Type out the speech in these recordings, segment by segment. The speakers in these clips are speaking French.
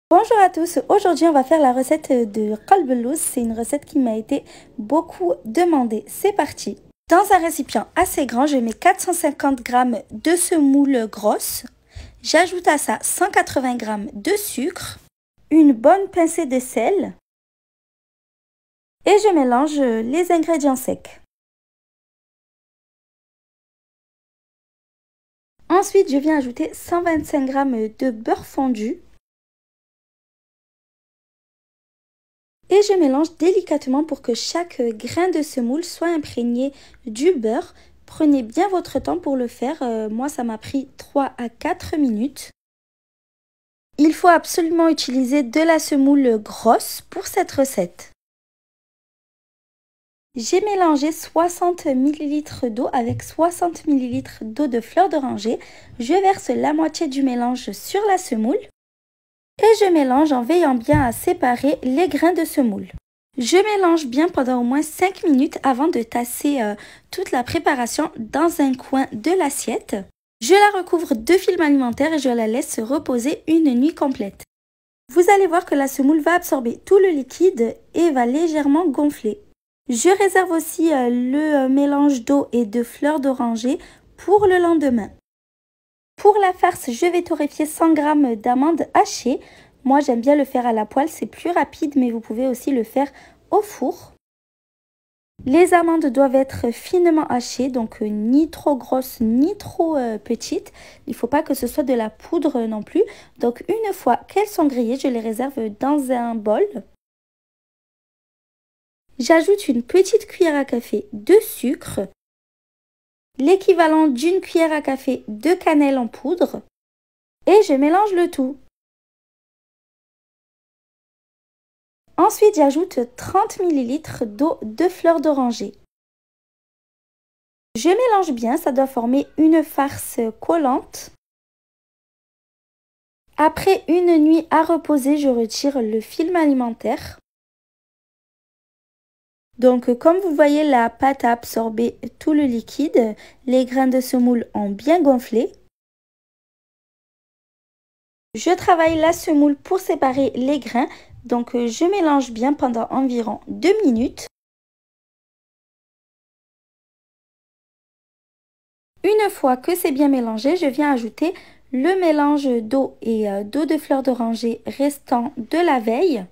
Bonjour à tous, aujourd'hui on va faire la recette de qalbelouz. C'est une recette qui m'a été beaucoup demandée. C'est parti. Dans un récipient assez grand, je mets 450 g de semoule grosse. J'ajoute à ça 180 g de sucre, une bonne pincée de sel et je mélange les ingrédients secs. Ensuite, je viens ajouter 125 g de beurre fondu. Et je mélange délicatement pour que chaque grain de semoule soit imprégné du beurre. Prenez bien votre temps pour le faire. Moi, ça m'a pris 3 à 4 minutes. Il faut absolument utiliser de la semoule grosse pour cette recette. J'ai mélangé 60 ml d'eau avec 60 ml d'eau de fleur d'oranger. Je verse la moitié du mélange sur la semoule. Et je mélange en veillant bien à séparer les grains de semoule. Je mélange bien pendant au moins 5 minutes avant de tasser toute la préparation dans un coin de l'assiette. Je la recouvre de film alimentaire et je la laisse reposer une nuit complète. Vous allez voir que la semoule va absorber tout le liquide et va légèrement gonfler. Je réserve aussi le mélange d'eau et de fleurs d'oranger pour le lendemain. Pour la farce, je vais torréfier 100 g d'amandes hachées. Moi, j'aime bien le faire à la poêle, c'est plus rapide, mais vous pouvez aussi le faire au four. Les amandes doivent être finement hachées, donc ni trop grosses ni trop petites. Il ne faut pas que ce soit de la poudre non plus. Donc une fois qu'elles sont grillées, je les réserve dans un bol. J'ajoute une petite cuillère à café de sucre, l'équivalent d'une cuillère à café de cannelle en poudre et je mélange le tout. Ensuite, j'ajoute 30 ml d'eau de fleur d'oranger. Je mélange bien, ça doit former une farce collante. Après une nuit à reposer, je retire le film alimentaire. Donc, comme vous voyez, la pâte a absorbé tout le liquide. Les grains de semoule ont bien gonflé. Je travaille la semoule pour séparer les grains. Donc, je mélange bien pendant environ 2 minutes. Une fois que c'est bien mélangé, je viens ajouter le mélange d'eau et d'eau de fleur d'oranger restant de la veille.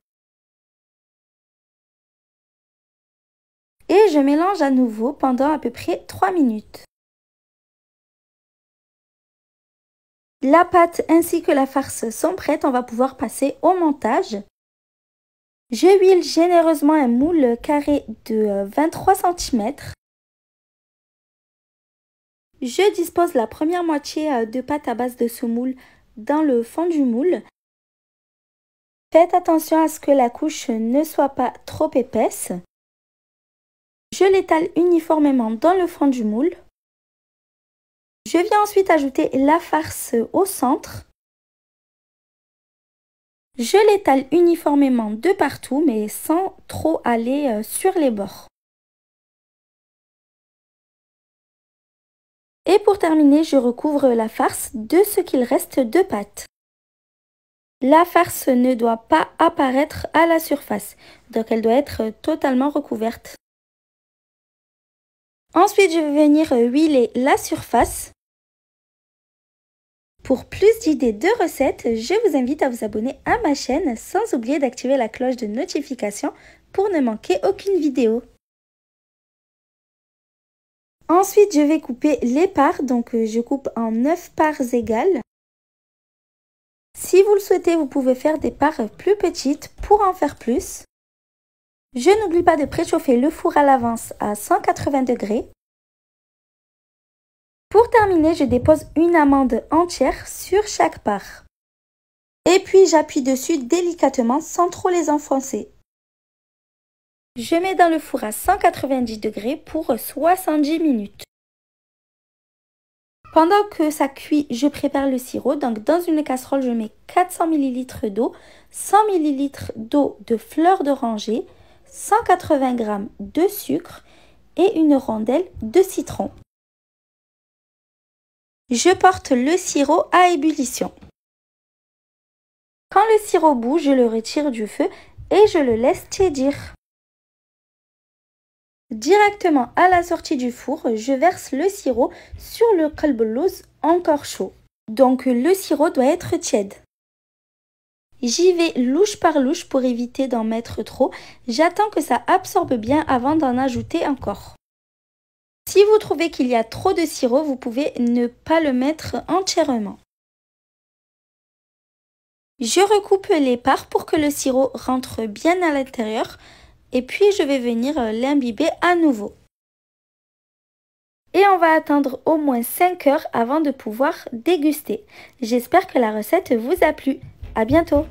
Et je mélange à nouveau pendant à peu près 3 minutes. La pâte ainsi que la farce sont prêtes, on va pouvoir passer au montage. Je huile généreusement un moule carré de 23 cm. Je dispose la première moitié de pâte à base de semoule dans le fond du moule. Faites attention à ce que la couche ne soit pas trop épaisse. Je l'étale uniformément dans le fond du moule. Je viens ensuite ajouter la farce au centre. Je l'étale uniformément de partout, mais sans trop aller sur les bords. Et pour terminer, je recouvre la farce de ce qu'il reste de pâte. La farce ne doit pas apparaître à la surface, donc elle doit être totalement recouverte. Ensuite, je vais venir huiler la surface. Pour plus d'idées de recettes, je vous invite à vous abonner à ma chaîne sans oublier d'activer la cloche de notification pour ne manquer aucune vidéo. Ensuite, je vais couper les parts, donc je coupe en 9 parts égales. Si vous le souhaitez, vous pouvez faire des parts plus petites pour en faire plus. Je n'oublie pas de préchauffer le four à l'avance à 180 degrés. Pour terminer, je dépose une amande entière sur chaque part. Et puis j'appuie dessus délicatement sans trop les enfoncer. Je mets dans le four à 190 degrés pour 70 minutes. Pendant que ça cuit, je prépare le sirop. Donc dans une casserole, je mets 400 ml d'eau, 100 ml d'eau de fleur d'oranger, 180 g de sucre et une rondelle de citron. Je porte le sirop à ébullition. Quand le sirop bout, je le retire du feu et je le laisse tiédir. Directement à la sortie du four, je verse le sirop sur le qalb al-lawz encore chaud. Donc le sirop doit être tiède. J'y vais louche par louche pour éviter d'en mettre trop. J'attends que ça absorbe bien avant d'en ajouter encore. Si vous trouvez qu'il y a trop de sirop, vous pouvez ne pas le mettre entièrement. Je recoupe les parts pour que le sirop rentre bien à l'intérieur et puis je vais venir l'imbiber à nouveau. Et on va attendre au moins 5 heures avant de pouvoir déguster. J'espère que la recette vous a plu. À bientôt!